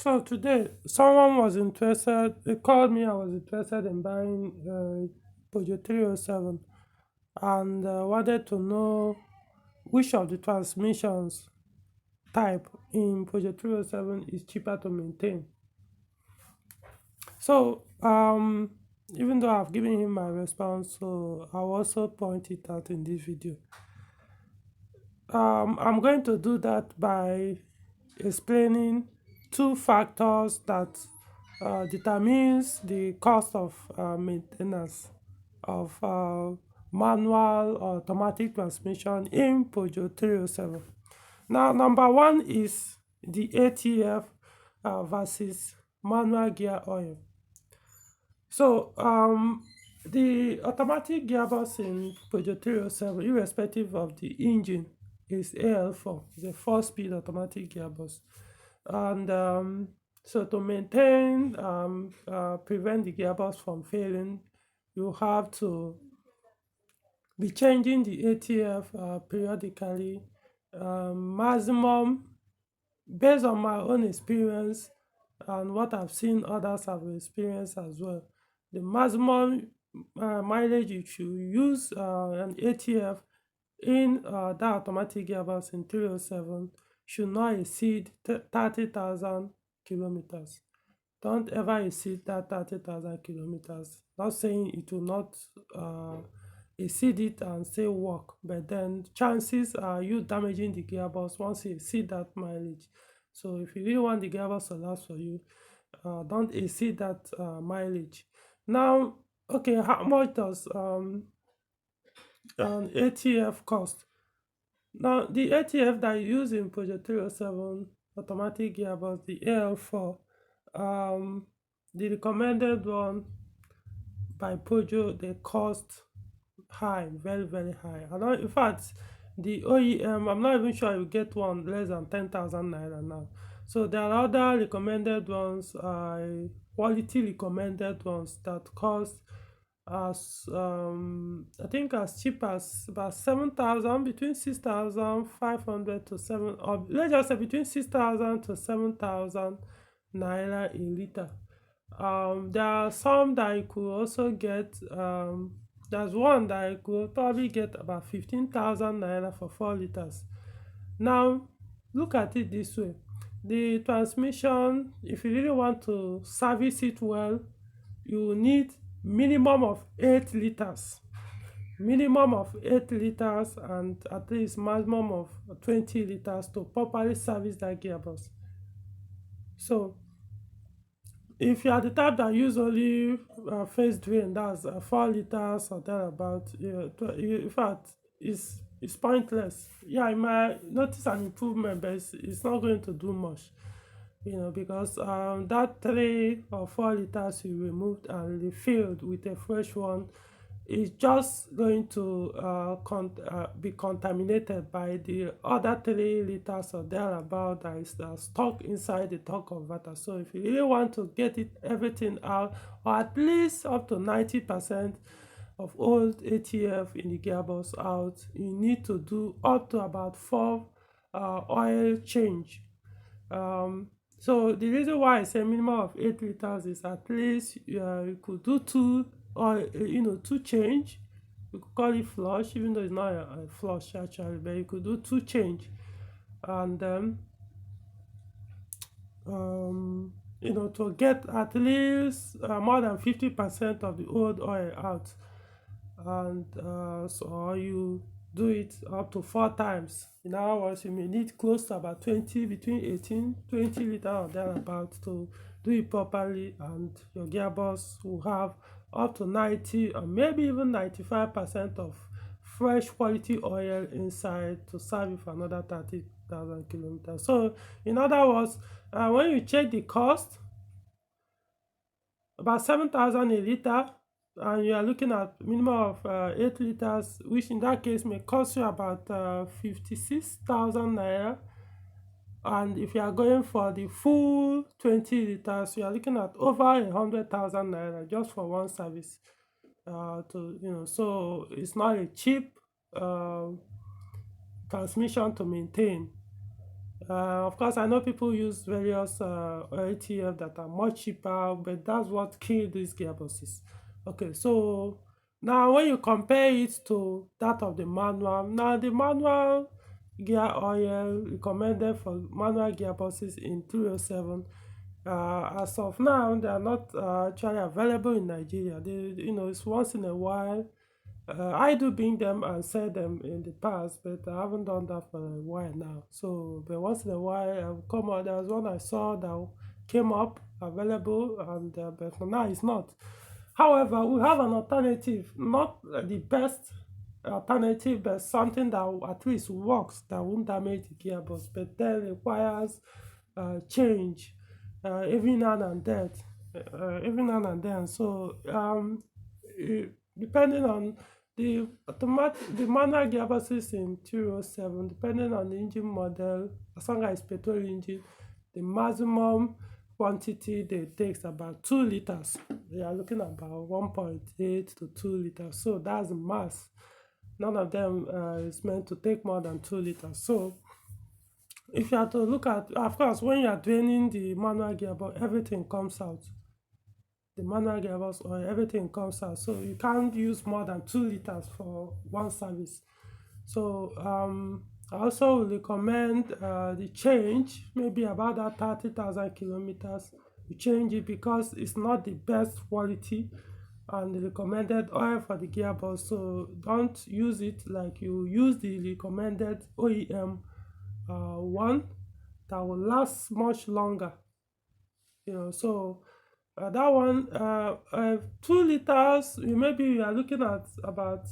So today, someone was interested. They called me. I was interested in buying Peugeot 307 and wanted to know which of the transmissions type in Peugeot 307 is cheaper to maintain. So, even though I've given him my response, so I'll also point it out in this video. I'm going to do that by explaining two factors that determines the cost of maintenance of manual or automatic transmission in Peugeot 307. Now, number one is the ATF versus manual gear oil. So, the automatic gearbox in Peugeot 307, irrespective of the engine, is AL4. It's a 4-speed automatic gearbox. And so to maintain, prevent the gearbox from failing, you have to be changing the ATF periodically. Maximum, based on my own experience and what I've seen others have experienced as well, the maximum mileage you should use an ATF in that automatic gearbox in 307 should not exceed 30,000 kilometers. Don't ever exceed that 30,000 kilometers. Not saying it will not exceed it and still work, but then chances are you damaging the gearbox once you exceed that mileage. So if you really want the gearbox to last for you, don't exceed that mileage. Now, okay, how much does an ATF cost? Now, the ATF that you use in Peugeot 307 automatic gearbox, the AL4, the recommended one by Peugeot, they cost high, very, very high. I don't, in fact, the OEM, I'm not even sure you get one less than 10,000 naira now. So there are other recommended ones, quality recommended ones that cost as I think as cheap as about 7,000, between 6,500 to 7, or let's just say between 6,000 to 7,000 naira a liter. There are some that you could also get. There's one that you could probably get about 15,000 naira for 4 liters. Now, look at it this way: the transmission, if you really want to service it well, you need minimum of 8 liters, and at least maximum of 20 liters to properly service that gearbox. So if you are the type that use only face drain, that's 4 liters or thereabout, in fact, it's pointless. Yeah, you might notice an improvement, but it's not going to do much, because that 3 or 4 liters you removed and refilled with a fresh one is just going to be contaminated by the other 3 liters or thereabout that is stuck inside the torque converter. So if you really want to get everything out, or at least up to 90% of old ATF in the gearbox out, you need to do up to about 4 oil change. So the reason why I say minimum of 8 liters is at least you could do two, or two change. We could call it flush, even though it's not a flush actually, but you could do two change, and then to get at least more than 50% of the old oil out. And so you do it up to 4 times. In other words, you may need close to about 20, between 18-20 liters or thereabout to do it properly, and your gearbox will have up to 90 or maybe even 95% of fresh quality oil inside to serve you for another 30,000 kilometers. So in other words, when you check the cost, about 7,000 a liter, and you are looking at minimum of 8 liters, which in that case may cost you about 56,000 naira. And if you are going for the full 20 liters, you are looking at over 100,000 naira just for one service. So it's not a cheap transmission to maintain. Of course, I know people use various ATF that are much cheaper, but that's what killed these gearboxes. Okay, so now when you compare it to that of the manual, now the manual gear oil recommended for manual gearboxes in 307, as of now, they are not actually available in Nigeria. It's once in a while. I do bring them and sell them in the past, but I haven't done that for a while now. So, but once in a while, I will come out. There was one I saw that came up available, and but for now, it's not. However, we have an alternative, not the best alternative, but something that at least works, that won't damage the gearbox, but then requires change every now and then. Every now and then. So, depending on the manual gearboxes in 207, depending on the engine model, as long as it's petrol engine, the maximum quantity they take is about 2 liters. They are looking at about 1.8 to 2 liters. So that's the mass. None of them is meant to take more than 2 liters. So if you have to look at, of course, when you are draining the manual gearbox, everything comes out. The manual gearbox oil, everything comes out. So you can't use more than 2 liters for one service. So I also will recommend the change, maybe about that 30,000 kilometers. You change it because it's not the best quality and the recommended oil for the gearbox. So don't use it like you use the recommended OEM one that will last much longer. So that one, 2 liters, maybe you are looking at about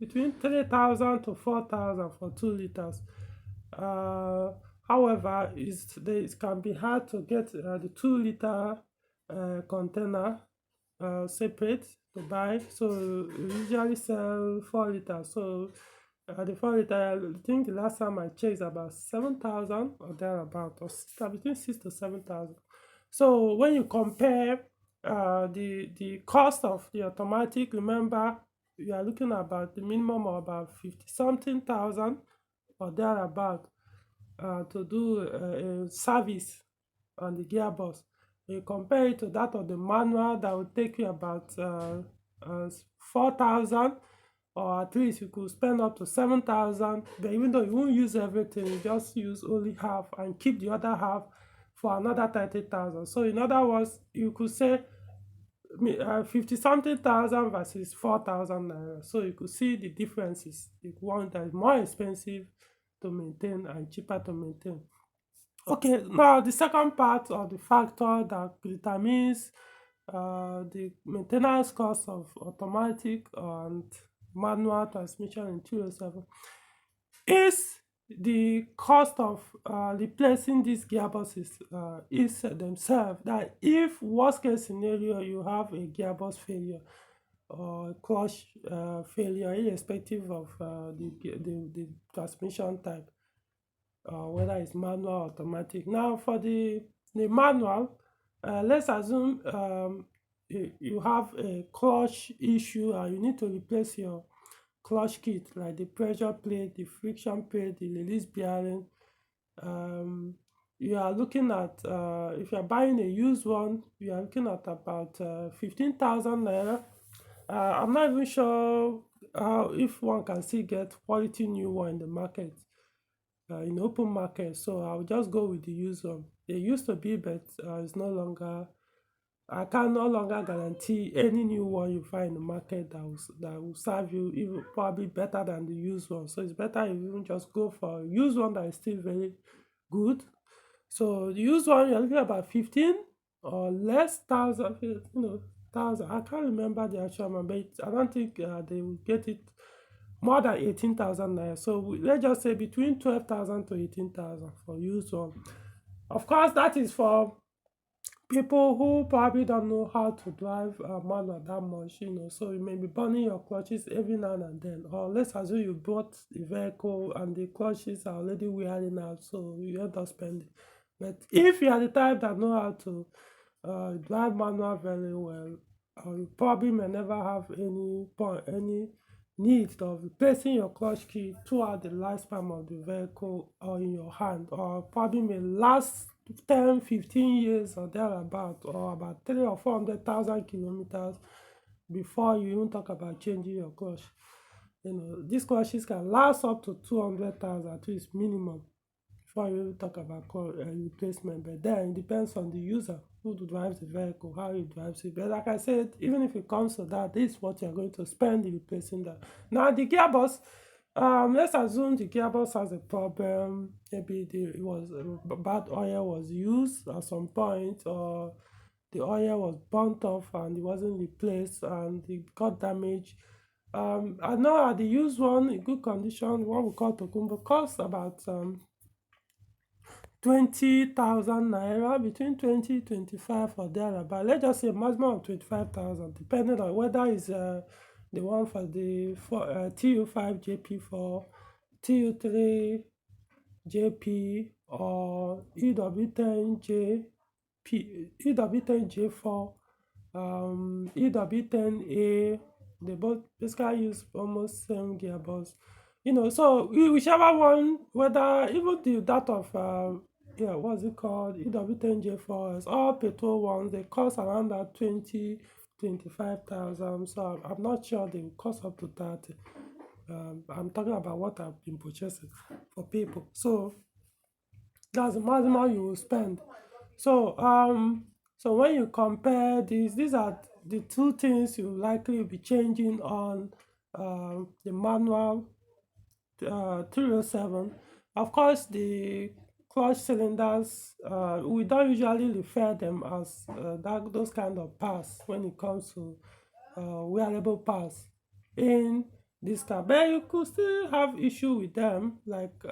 between 3,000 to 4,000 for 2 liters. However, it can be hard to get the 2-liter container separate to buy. So we usually sell 4 liters. So the 4 liter, I think the last time I checked is about 7,000 or thereabout, or between 6 to 7,000. So when you compare the cost of the automatic, remember you are looking at about the minimum of about 50 something thousand or thereabout to do a service on the gearbox. You compare it to that of the manual, that will take you about 4,000, or at least you could spend up to 7,000. But even though you won't use everything, you just use only half and keep the other half for another 30,000. So in other words, you could say 50 something thousand versus 4,000 naira. So you could see the differences. The one that is more expensive to maintain and cheaper to maintain. Okay, now the second part of the factor that determines the maintenance cost of automatic and manual transmission in 207 is the cost of replacing these gearboxes is themselves. That if worst case scenario you have a gearbox failure or clutch failure, irrespective of the transmission type, whether it's manual or automatic. Now for the manual, let's assume you have a clutch issue and you need to replace your clutch kit, like the pressure plate, the friction plate, the release bearing. You are looking at, if you are buying a used one, you are looking at about 15,000 naira. I'm not even sure if one can still get quality new one in the market, in open market. So I'll just go with the used one. They used to be, but it's no longer. I can no longer guarantee any new one you find in the market that will serve you even probably better than the used one. So it's better if you even just go for a used one that is still very good. So the used one, you're looking at about 15 or less thousand, thousand. I can't remember the actual amount, but I don't think they will get it more than 18,000 naira. So let's just say between 12,000 to 18,000 for used one. Of course, that is for people who probably don't know how to drive a manual that much, so you may be burning your clutches every now and then. Or let's assume you bought the vehicle and the clutches are already wearing out, so you end up spending. But if you are the type that know how to drive manual very well, you probably may never have any need of replacing your clutch key throughout the lifespan of the vehicle or in your hand, or probably may last 10-15 years or thereabout, or about 300,000 or 400,000 kilometers before you even talk about changing your clutch. These clutches can last up to 200,000 at least minimum before you talk about replacement. But then it depends on the user who drives the vehicle, how he drives it. But like I said, even if it comes to that, this is what you're going to spend in replacing that. Now the gearbox, let's assume the gearbox has a problem. Maybe it was bad oil was used at some point, or the oil was burnt off and it wasn't replaced and it got damaged. I know I used one in good condition, one we call Tokumbo, cost about 20,000 naira, between 20-25 or thereabout. Let's just say maximum of 25,000, depending on whether it's the one for the TU5 JP4, TU3 JP, or EW10J4, EW10A. They both basically use almost same gearbox. So whichever one, whether even that of yeah, what's it called, EW10J4s, all petrol ones, they cost around that 20-25,000. So I'm not sure they will cost up to 30. I'm talking about what I've been purchasing for people. So that's the maximum you will spend. So when you compare these are the two things you likely be changing on the manual 307. Of course, the clutch cylinders, we don't usually refer them as those kind of parts when it comes to wearable parts in this car. But you could still have issue with them, like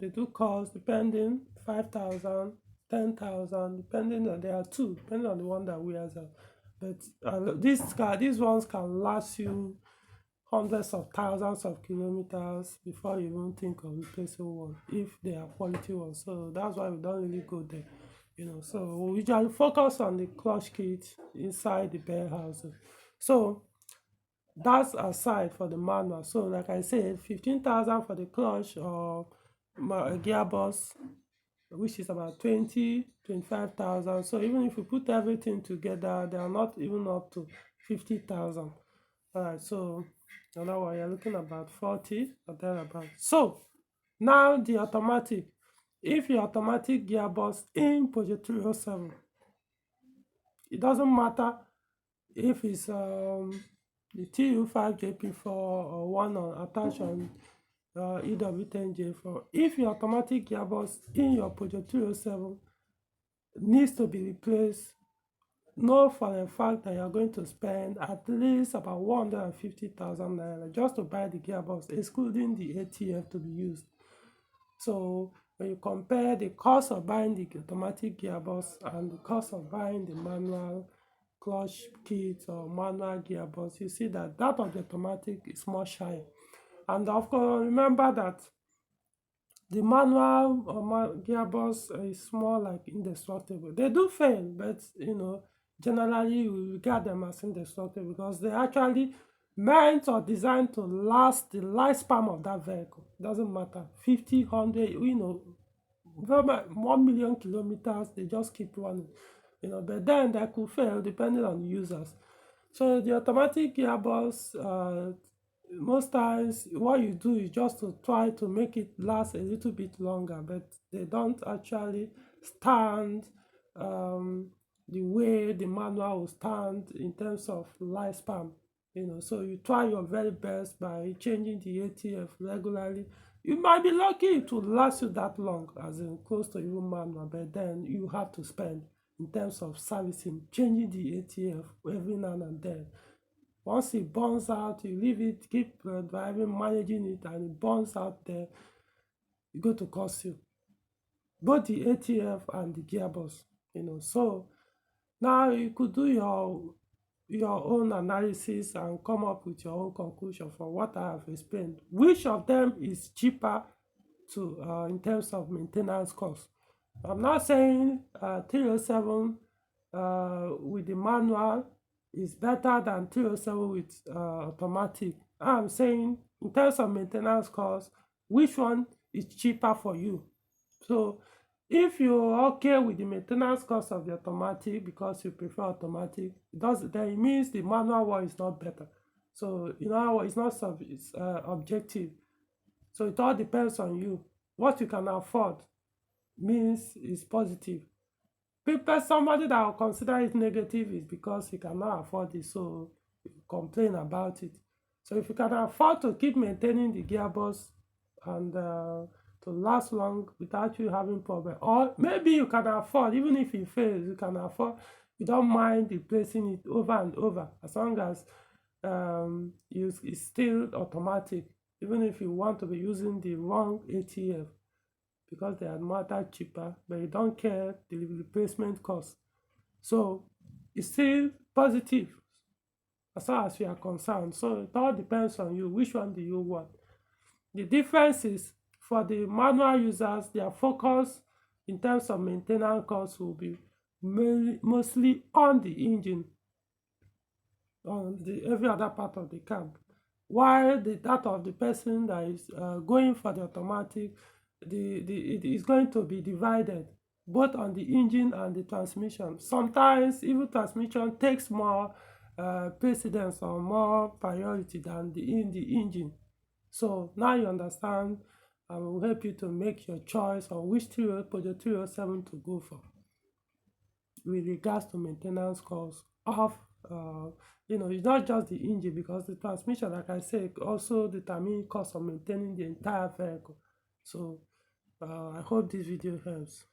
they do cost depending 5,000, 10,000, depending on, there are two, depending on the one that wears them. But these ones can last you hundreds of thousands of kilometers before you even think of replacing one if they are quality ones. So that's why we don't really go there. So we usually focus on the clutch kit inside the bell housing. So that's aside for the manual. So like I said, 15,000 for the clutch or gearbox, which is about 20-25,000. So even if you put everything together, they are not even up to 50,000. All right, so now we are looking about 40 or thereabout. So now the automatic. If your automatic gearbox in Peugeot 307, it doesn't matter if it's the TU5 JP4 or one attached on EW10J4. If your automatic gearbox in your Peugeot 307 needs to be replaced, know for a fact that you're going to spend at least about 150,000 naira just to buy the gearbox, excluding the ATF to be used. So when you compare the cost of buying the automatic gearbox and the cost of buying the manual clutch kit or manual gearbox, you see that of the automatic is much higher. And of course, remember that the manual or gearbox is more like indestructible. They do fail, but generally we regard them as indestructible because they actually meant or designed to last the lifespan of that vehicle. Doesn't matter, 50, 100, 1 million kilometers, they just keep running. But then they could fail depending on the users. So the automatic gearbox, most times what you do is just to try to make it last a little bit longer, but they don't actually stand the way the manual will stand in terms of lifespan. So you try your very best by changing the ATF regularly. You might be lucky it will last you that long, as in close to even manual, but then you have to spend in terms of servicing, changing the ATF every now and then. Once it burns out, you leave it, keep driving, managing it, and it burns out there, it's going to cost you both the ATF and the gearbox. So now you could do your own analysis and come up with your own conclusion for what I have explained. Which of them is cheaper to in terms of maintenance cost? I'm not saying 307 with the manual is better than 307 with automatic. I'm saying in terms of maintenance costs, which one is cheaper for you? So if you're okay with the maintenance cost of the automatic because you prefer automatic, it does then it means the manual one is not better. So you know it's not it's objective. So it all depends on you. What you can afford means is positive. People, somebody that will consider it negative is because he cannot afford it, so he complain about it. So if you can afford to keep maintaining the gearbox and to last long without you having problem, or maybe you can afford, even if it fails, you can afford, you don't mind replacing it over and over as long as it's still automatic, even if you want to be using the wrong ATF because they are matter cheaper, but you don't care the replacement cost. So it's still positive as far as you are concerned. So it all depends on you. Which one do you want? The difference is for the manual users, their focus in terms of maintenance costs will be mostly on the engine, on the every other part of the car. While that of the person that is going for the automatic, it is going to be divided both on the engine and the transmission. Sometimes even transmission takes more precedence or more priority than the engine. So now you understand, and will help you to make your choice on which Peugeot 307 to go for with regards to maintenance costs of it's not just the engine, because the transmission, like I said, also determine cost of maintaining the entire vehicle. So I hope this video helps.